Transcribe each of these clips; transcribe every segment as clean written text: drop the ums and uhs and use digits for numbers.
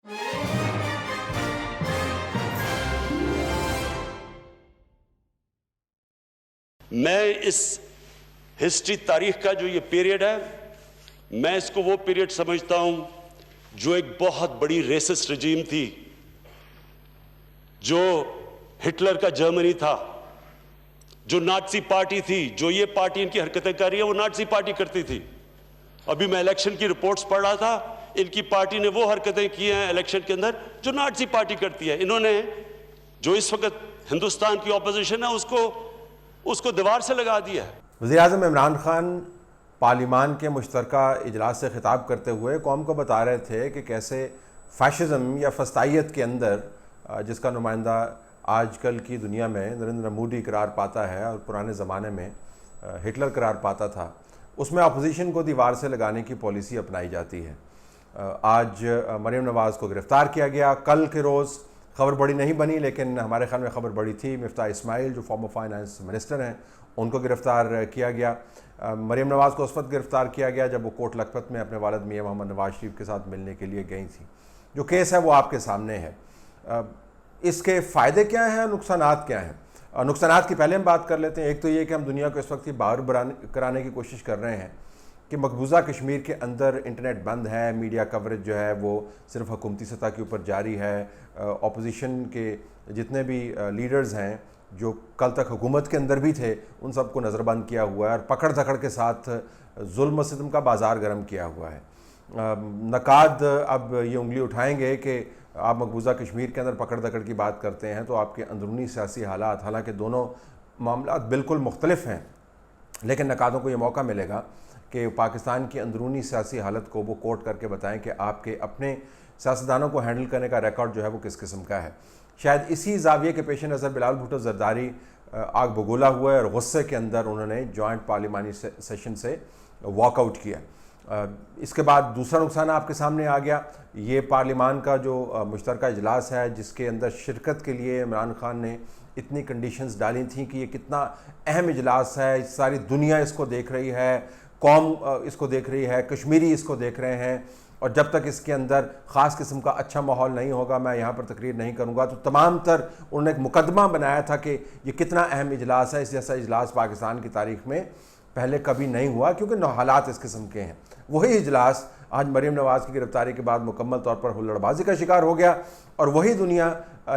میں اس ہسٹری تاریخ کا جو یہ پیریڈ ہے، میں اس کو وہ پیریڈ سمجھتا ہوں جو ایک بہت بڑی ریسسٹ رجیم تھی، جو ہٹلر کا جرمنی تھا، جو نازی پارٹی تھی، جو یہ پارٹی ان کی حرکتیں کر رہی ہے وہ نازی پارٹی کرتی تھی۔ ابھی میں الیکشن کی رپورٹس پڑھ رہا تھا، ان کی پارٹی نے وہ حرکتیں کی ہیں الیکشن کے اندر جو نازی پارٹی کرتی ہے۔ انہوں نے جو اس وقت ہندوستان کی اپوزیشن ہے اس کو دیوار سے لگا دیا ہے۔ وزیراعظم عمران خان پارلیمان کے مشترکہ اجلاس سے خطاب کرتے ہوئے قوم کو بتا رہے تھے کہ کیسے فیشزم یا فسطائیت کے اندر جس کا نمائندہ آج کل کی دنیا میں نریندر مودی قرار پاتا ہے اور پرانے زمانے میں ہٹلر قرار پاتا تھا، اس میں اپوزیشن کو دیوار سے لگانے کی پالیسی اپنائی جاتی ہے۔ آج مریم نواز کو گرفتار کیا گیا، کل کے روز خبر بڑی نہیں بنی لیکن ہمارے خیال میں خبر بڑی تھی، مفتاح اسماعیل جو فارمر فائنانس منسٹر ہیں ان کو گرفتار کیا گیا۔ مریم نواز کو اس وقت گرفتار کیا گیا جب وہ کوٹ لکھپت میں اپنے والد میاں محمد نواز شریف کے ساتھ ملنے کے لیے گئی تھیں۔ جو کیس ہے وہ آپ کے سامنے ہے۔ اس کے فائدے کیا ہیں اور نقصانات کیا ہیں؟ نقصانات کی پہلے ہم بات کر لیتے ہیں۔ ایک تو یہ کہ ہم دنیا کو اس وقت یہ باور کرانے کی کوشش کر رہے ہیں کہ مقبوضہ کشمیر کے اندر انٹرنیٹ بند ہے، میڈیا کوریج جو ہے وہ صرف حکومتی سطح کے اوپر جاری ہے، اپوزیشن کے جتنے بھی لیڈرز ہیں جو کل تک حکومت کے اندر بھی تھے ان سب کو نظر بند کیا ہوا ہے اور پکڑ دھکڑ کے ساتھ ظلم و ستم کا بازار گرم کیا ہوا ہے۔ نقاد اب یہ انگلی اٹھائیں گے کہ آپ مقبوضہ کشمیر کے اندر پکڑ دھکڑ کی بات کرتے ہیں تو آپ کے اندرونی سیاسی حالات، حالانکہ دونوں معاملات بالکل مختلف ہیں، لیکن نقادوں کو یہ موقع ملے گا کہ پاکستان کی اندرونی سیاسی حالت کو وہ کوٹ کر کے بتائیں کہ آپ کے اپنے سیاستدانوں کو ہینڈل کرنے کا ریکارڈ جو ہے وہ کس قسم کا ہے۔ شاید اسی زاویے کے پیش نظر بلال بھٹو زرداری آگ بگولا ہوا ہے اور غصے کے اندر انہوں نے جوائنٹ پارلیمانی سیشن سے واک آؤٹ کیا۔ اس کے بعد دوسرا نقصان آپ کے سامنے آ گیا، یہ پارلیمان کا جو مشترکہ اجلاس ہے جس کے اندر شرکت کے لیے عمران خان نے اتنی کنڈیشنز ڈالی تھیں کہ یہ کتنا اہم اجلاس ہے، ساری دنیا اس کو دیکھ رہی ہے، قوم اس کو دیکھ رہی ہے، کشمیری اس کو دیکھ رہے ہیں، اور جب تک اس کے اندر خاص قسم کا اچھا ماحول نہیں ہوگا میں یہاں پر تقریر نہیں کروں گا۔ تو تمام تر انہوں نے ایک مقدمہ بنایا تھا کہ یہ کتنا اہم اجلاس ہے، اس جیسا اجلاس پاکستان کی تاریخ میں پہلے کبھی نہیں ہوا کیونکہ حالات اس قسم کے ہیں۔ وہی اجلاس آج مریم نواز کی گرفتاری کے بعد مکمل طور پر ہلڑ بازی کا شکار ہو گیا، اور وہی دنیا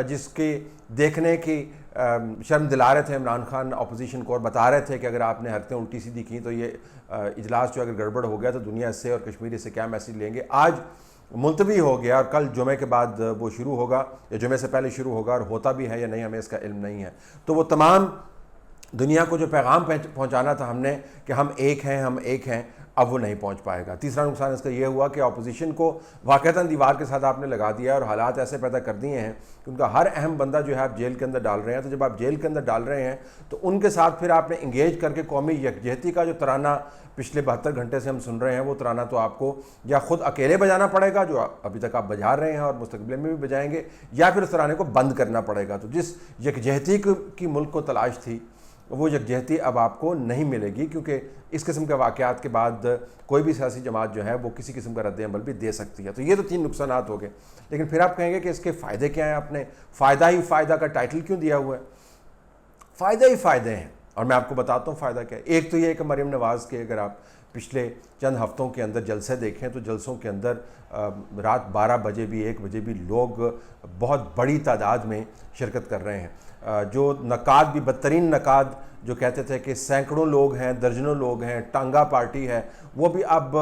جس کے دیکھنے کی شرم دلا رہے تھے عمران خان اپوزیشن کو اور بتا رہے تھے کہ اگر آپ نے حرکتیں الٹی سیدھی کی تو یہ اجلاس جو اگر گڑبڑ ہو گیا تو دنیا اس سے اور کشمیری سے کیا میسیج لیں گے، آج ملتوی ہو گیا اور کل جمعے کے بعد وہ شروع ہوگا یا جمعے سے پہلے شروع ہوگا، اور ہوتا بھی ہے یا نہیں ہمیں اس کا علم نہیں ہے۔ تو وہ تمام دنیا کو جو پیغام پہنچانا تھا ہم نے کہ ہم ایک ہیں، ہم ایک ہیں، اب وہ نہیں پہنچ پائے گا۔ تیسرا نقصان اس کا یہ ہوا کہ اپوزیشن کو واقعتاً دیوار کے ساتھ آپ نے لگا دیا اور حالات ایسے پیدا کر دیے ہیں کہ ان کا ہر اہم بندہ جو ہے آپ جیل کے اندر ڈال رہے ہیں۔ تو جب آپ جیل کے اندر ڈال رہے ہیں تو ان کے ساتھ پھر آپ نے انگیج کر کے قومی یکجہتی کا جو ترانہ پچھلے 72 گھنٹے سے ہم سن رہے ہیں وہ ترانہ تو آپ کو یا خود اکیلے بجانا پڑے گا جو ابھی تک آپ بجا رہے ہیں اور مستقبل میں بھی بجائیں گے، یا پھر اس ترانے کو بند کرنا پڑے گا۔ تو جس یکجہتی کی ملک کو تلاش تھی وہ یکجہتی اب آپ کو نہیں ملے گی، کیونکہ اس قسم کے واقعات کے بعد کوئی بھی سیاسی جماعت جو ہے وہ کسی قسم کا رد عمل بھی دے سکتی ہے۔ تو یہ تو 3 نقصانات ہو گئے، لیکن پھر آپ کہیں گے کہ اس کے فائدے کیا ہیں؟ آپ نے فائدہ ہی فائدہ کا ٹائٹل کیوں دیا ہوا ہے؟ فائدے ہی فائدے ہیں، اور میں آپ کو بتاتا ہوں فائدہ کیا ہے۔ ایک تو یہ ہے کہ مریم نواز کے اگر آپ پچھلے چند ہفتوں کے اندر جلسے دیکھیں تو جلسوں کے اندر رات 12 بجے بھی 1 بجے بھی لوگ بہت بڑی تعداد میں شرکت کر رہے ہیں۔ جو نقاد بھی بدترین نقاد جو کہتے تھے کہ سینکڑوں لوگ ہیں، درجنوں لوگ ہیں، ٹانگا پارٹی ہے، وہ بھی اب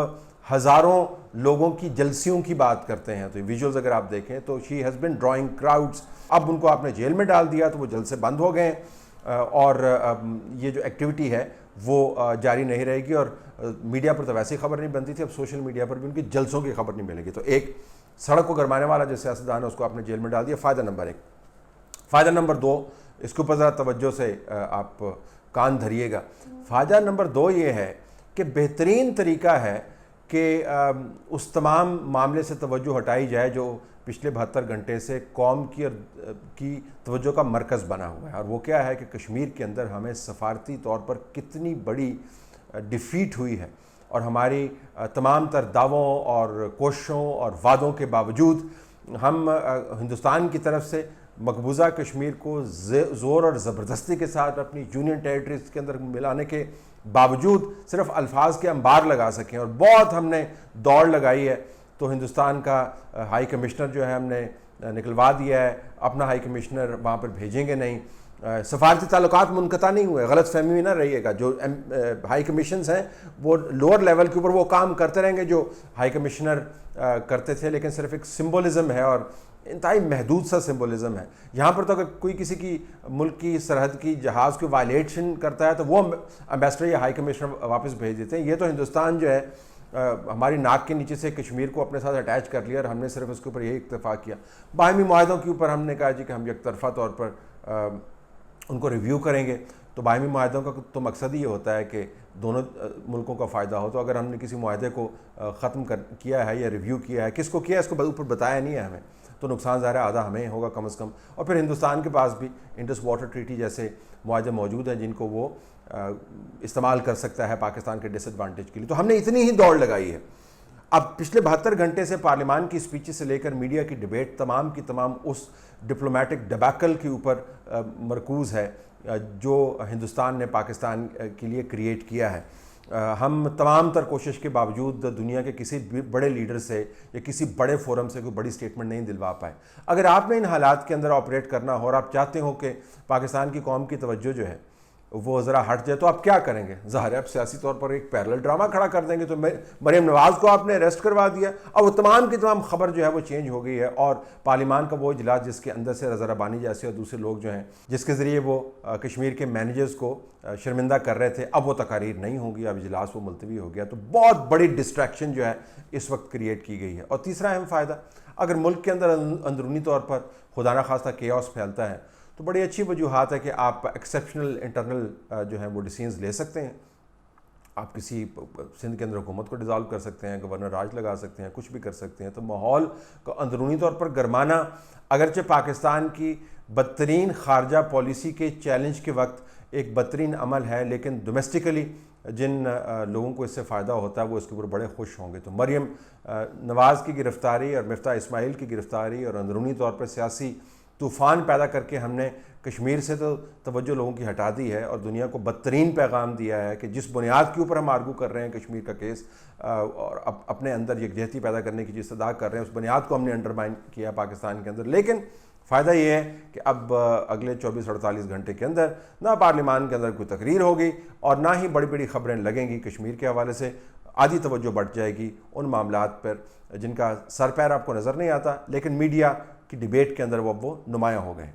ہزاروں لوگوں کی جلسیوں کی بات کرتے ہیں۔ تو ویژولز اگر آپ دیکھیں تو she has been drawing crowds. اب ان کو آپ نے جیل میں ڈال دیا تو وہ جلسے بند ہو گئے اور یہ جو ایکٹیویٹی ہے وہ جاری نہیں رہے گی، اور میڈیا پر تو ویسے ہی خبر نہیں بنتی تھی، اب سوشل میڈیا پر بھی ان کی جلسوں کی خبر نہیں ملے گی۔ تو ایک سڑک کو گرمانے والا جو سیاستدان ہے اس کو آپ نے جیل میں ڈال دیا، فائدہ نمبر 1۔ فائدہ نمبر 2، اس کے اوپر ذرا توجہ سے آپ کان دھریے گا۔ فائدہ نمبر 2 یہ ہے کہ بہترین طریقہ ہے کہ اس تمام معاملے سے توجہ ہٹائی جائے جو پچھلے 72 گھنٹے سے قوم کی توجہ کا مرکز بنا ہوا ہے، اور وہ کیا ہے کہ کشمیر کے اندر ہمیں سفارتی طور پر کتنی بڑی ڈیفیٹ ہوئی ہے، اور ہماری تمام تر دعووں اور کوششوں اور وعدوں کے باوجود ہم ہندوستان کی طرف سے مقبوضہ کشمیر کو زور اور زبردستی کے ساتھ اپنی یونین ٹیریٹریز کے اندر ملانے کے باوجود صرف الفاظ کے انبار لگا سکیں، اور بہت ہم نے دوڑ لگائی ہے، تو ہندوستان کا ہائی کمشنر جو ہے ہم نے نکلوا دیا ہے، اپنا ہائی کمشنر وہاں پر بھیجیں گے نہیں، سفارتی تعلقات منقطع نہیں ہوئے، غلط فہمی میں نہ رہیے گا، جو ہائی کمیشنز ہیں وہ لوور لیول کے اوپر وہ کام کرتے رہیں گے جو ہائی کمشنر کرتے تھے، لیکن صرف ایک سمبولزم ہے اور انتہائی محدود سا سمبولزم ہے۔ یہاں پر تو اگر کوئی کسی کی ملک کی سرحد کی جہاز کو وائلیشن کرتا ہے تو وہ امبیسڈر یا ہائی کمشنر واپس بھیج دیتے ہیں۔ یہ تو ہندوستان جو ہے ہماری ناک کے نیچے سے کشمیر کو اپنے ساتھ اٹیچ کر لیا اور ہم نے صرف اس کے اوپر یہی اتفاق کیا۔ باہمی معاہدوں کے اوپر ہم نے کہا جی کہ ہم یک طرفہ طور پر ان کو ریویو کریں گے، تو باہمی معاہدوں کا تو مقصد ہی یہ ہوتا ہے کہ دونوں ملکوں کا فائدہ ہو، تو اگر ہم نے کسی معاہدے کو ختم کیا ہے یا ریویو کیا ہے، کس کو کیا ہے اس کو اوپر بتایا نہیں ہے ہمیں، تو نقصان ظاہر ہے آدھا ہمیں ہوگا کم از کم۔ اور پھر ہندوستان کے پاس بھی انڈس واٹر ٹریٹی جیسے معاہدے موجود ہیں جن کو وہ استعمال کر سکتا ہے پاکستان کے ڈس ایڈوانٹیج کے لیے، تو ہم نے اتنی ہی دوڑ لگائی ہے۔ اب پچھلے 72 گھنٹے سے پارلیمان کی اسپیچز سے لے کر میڈیا کی ڈیبیٹ تمام کی تمام اس ڈپلومیٹک ڈبیکل کے اوپر مرکوز ہے جو ہندوستان نے پاکستان کے لیے کریٹ کیا ہے۔ ہم تمام تر کوشش کے باوجود دنیا کے کسی بڑے لیڈر سے یا کسی بڑے فورم سے کوئی بڑی سٹیٹمنٹ نہیں دلوا پائے۔ اگر آپ نے ان حالات کے اندر آپریٹ کرنا ہو اور آپ چاہتے ہو کہ پاکستان کی قوم کی توجہ جو ہے وہ ذرا ہٹ جائے، تو آپ کیا کریں گے؟ ظاہر ہے آپ سیاسی طور پر ایک پیرلل ڈرامہ کھڑا کر دیں گے۔ تو مریم نواز کو آپ نے اریسٹ کروا دیا، اور وہ تمام کی تمام خبر جو ہے وہ چینج ہو گئی ہے، اور پارلیمان کا وہ اجلاس جس کے اندر سے رضا ربانی جیسے اور دوسرے لوگ جو ہیں جس کے ذریعے وہ کشمیر کے مینیجرز کو شرمندہ کر رہے تھے، اب وہ تقاریر نہیں ہوگی، اب اجلاس وہ ملتوی ہو گیا۔ تو بہت بڑی ڈسٹریکشن جو ہے اس وقت کریٹ کی گئی ہے۔ اور تیسرا اہم فائدہ، اگر ملک کے اندر اندرونی طور پر خدا نخواستہ کیوس پھیلتا ہے تو بڑی اچھی وجوہات ہے کہ آپ ایکسیپشنل انٹرنل جو ہیں وہ ڈیسیژنز لے سکتے ہیں۔ آپ کسی سندھ کے اندر حکومت کو ڈیزالو کر سکتے ہیں، گورنر راج لگا سکتے ہیں، کچھ بھی کر سکتے ہیں۔ تو ماحول کو اندرونی طور پر گرمانا اگرچہ پاکستان کی بدترین خارجہ پالیسی کے چیلنج کے وقت ایک بدترین عمل ہے، لیکن ڈومیسٹیکلی جن لوگوں کو اس سے فائدہ ہوتا ہے وہ اس کے اوپر بڑے خوش ہوں گے۔ تو مریم نواز کی گرفتاری اور مفتاح اسماعیل کی گرفتاری اور اندرونی طور پر سیاسی طوفان پیدا کر کے ہم نے کشمیر سے تو توجہ لوگوں کی ہٹا دی ہے، اور دنیا کو بدترین پیغام دیا ہے کہ جس بنیاد کے اوپر ہم آرگو کر رہے ہیں کشمیر کا کیس اور اپنے اندر یکجہتی پیدا کرنے کی جو استدعا کر رہے ہیں، اس بنیاد کو ہم نے انڈرمائن کیا پاکستان کے اندر۔ لیکن فائدہ یہ ہے کہ اب اگلے 24-48 گھنٹے کے اندر نہ پارلیمان کے اندر کوئی تقریر ہوگی اور نہ ہی بڑی بڑی خبریں لگیں گی کشمیر کے حوالے سے۔ آدھی توجہ بڑھ جائے گی ان معاملات پر جن کا سر پیر آپ کو نظر نہیں آتا، لیکن میڈیا کی ڈیبیٹ کے اندر وہ نمایاں ہو گئے ہیں۔